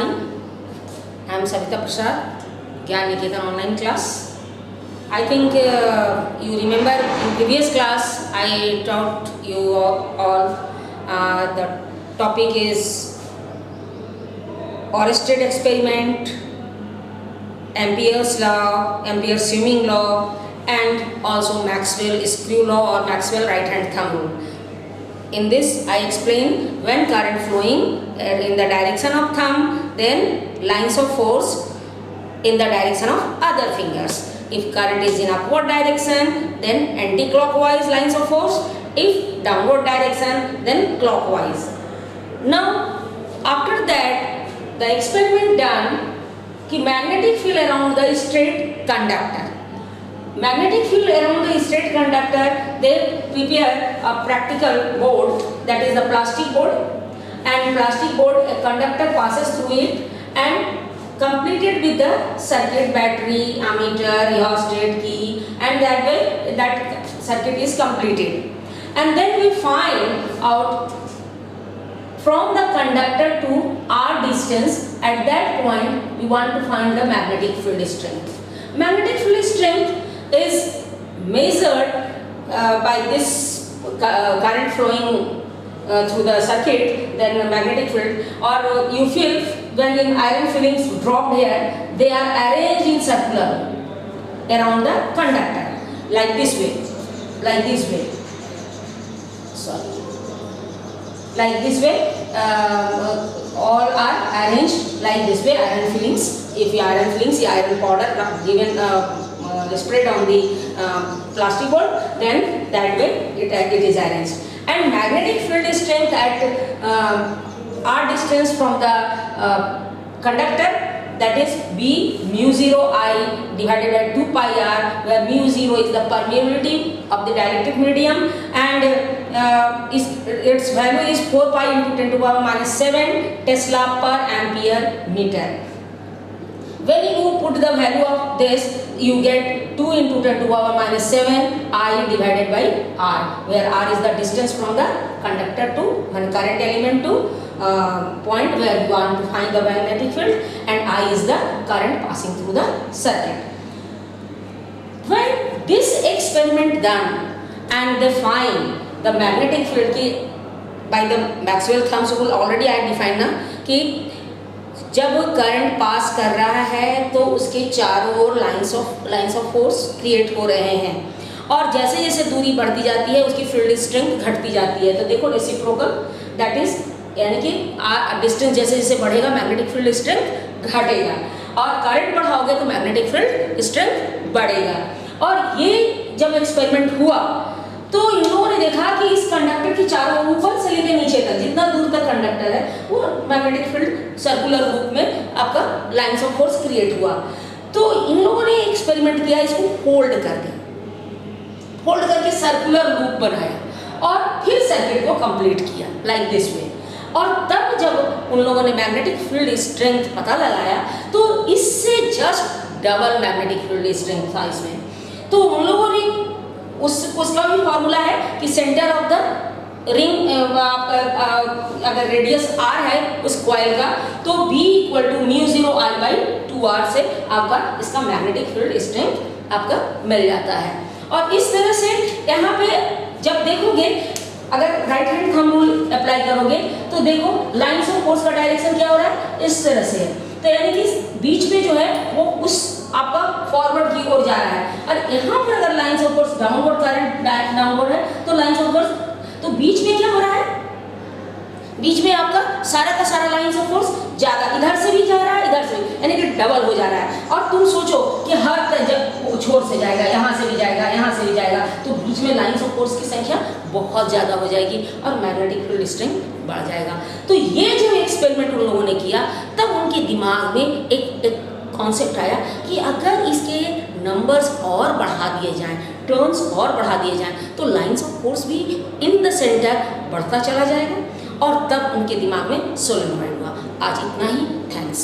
morning. I am Savita Prasad, Gyan Niketan online class. I think you remember in previous class I taught you all the topic is Oersted experiment, Ampere's law, Ampere's swimming law, and also Maxwell screw law or Maxwell right hand thumb rule. In this I explain when current flowing in the direction of thumb, then lines of force in the direction of other fingers. If current is in upward direction, then anti-clockwise lines of force. If downward direction, then clockwise. Now after that the experiment done कि magnetic field around the straight conductor. Magnetic field around the straight conductor, they prepare a practical board, that is the plastic board, and plastic board a conductor passes through it and completed with the circuit, battery, ammeter, rheostat key, and that way that circuit is completed. And then we find out from the conductor to R distance. At that point we want to find the magnetic field strength. Magnetic field strength is measured by this current flowing through the circuit, then the magnetic field, or you feel when in iron fillings dropped here, they are arranged in circular around the conductor like this way, sorry, like this way, all are arranged like this way, iron fillings. If the iron fillings, the iron powder given spread on the plastic board, then that way it is arranged. And magnetic field strength at R distance from the conductor, that is B mu 0 I divided by 2 pi R, where mu 0 is the permeability of the dielectric medium, and its value is 4 pi into 10 to the power minus 7 Tesla per ampere meter. When you put the value of this, you get 2 into 10 to the power minus 7 I divided by R, where R is the distance from the conductor to current element to point where you want to find the magnetic field, and I is the current passing through the circuit. When this experiment done and they find the magnetic field by the Maxwell thumb rule, already I defined ना कि जब current pass कर रहा है तो उसके चारों ओर lines of force create हो रहे हैं, और जैसे जैसे दूरी बढ़ती जाती है उसकी फील्ड स्ट्रेंथ घटती जाती है. तो देखो रेसिप्रोकल, दैट इज यानी कि डिस्टेंस जैसे जैसे बढ़ेगा मैग्नेटिक फील्ड स्ट्रेंथ घटेगा, और करंट बढ़ाओगे तो मैग्नेटिक फील्ड स्ट्रेंथ बढ़ेगा. और ये जब एक्सपेरिमेंट हुआ तो इन लोगों ने देखा कि इस कंडक्टर की चारों ऊपर से लेकर नीचे तक जितना दूर तक कंडक्टर है वो मैग्नेटिक फील्ड सर्कुलर रूप में आपका लाइंस ऑफ फोर्स क्रिएट हुआ. तो इन लोगों ने एक्सपेरिमेंट किया, इसको फोल्ड करके सर्कुलर लूप बनाया और फिर सर्किट को कंप्लीट किया लाइक दिस वे. और तब जब उन लोगों ने मैग्नेटिक फील्ड स्ट्रेंथ पता लगाया तो इससे just double magnetic field strength था इसमें. तो उन लोगों ने उसका भी फॉर्मूला है कि सेंटर ऑफ द रिंग, अगर रेडियस r है उस कॉइल का, तो B equal to mu 0 I by 2R से आपका इसका मैग्नेटिक फील्ड स्ट्रेंथ आपका मिल जाता है. और इस तरह से यहाँ पे जब देखोगे, अगर right hand thumb rule apply करोगे तो देखो लाइंस ऑफ फोर्स का डायरेक्शन क्या हो रहा है, इस तरह से. तो यानी कि बीच में जो है वो उस आपका फॉरवर्ड की ओर जा रहा है, और यहाँ पर अगर lines of force downward, current downward है तो लाइंस ऑफ फोर्स, तो बीच में क्या हो रहा है, बीच में आपका सारा का सारा लाइंस ऑफ फोर्स ज्यादा इधर से भी जा रहा है, इधर से भी, यानी कि डबल हो जा रहा है. और तुम सोचो कि हर जब छोर से जाएगा, यहाँ से भी जाएगा, यहाँ से भी जाएगा, तो बीच में लाइंस ऑफ फोर्स की संख्या बहुत ज़्यादा हो जाएगी और मैग्नेटिक फील्ड स्ट्रेंथ बढ़ जाएगा. तो ये जो एक्सपेरिमेंट उन लोगों ने किया, तब उनके दिमाग में एक कॉन्सेप्ट आया कि अगर इसके नंबर्स और बढ़ा दिए जाएं, टर्म्स और बढ़ा दिए जाएं, तो लाइंस ऑफ फोर्स भी इन द सेंटर बढ़ता चला जाएगा. और तब उनके दिमाग में सोलेनॉइड हुआ. आज इतना ही, थैंक्स.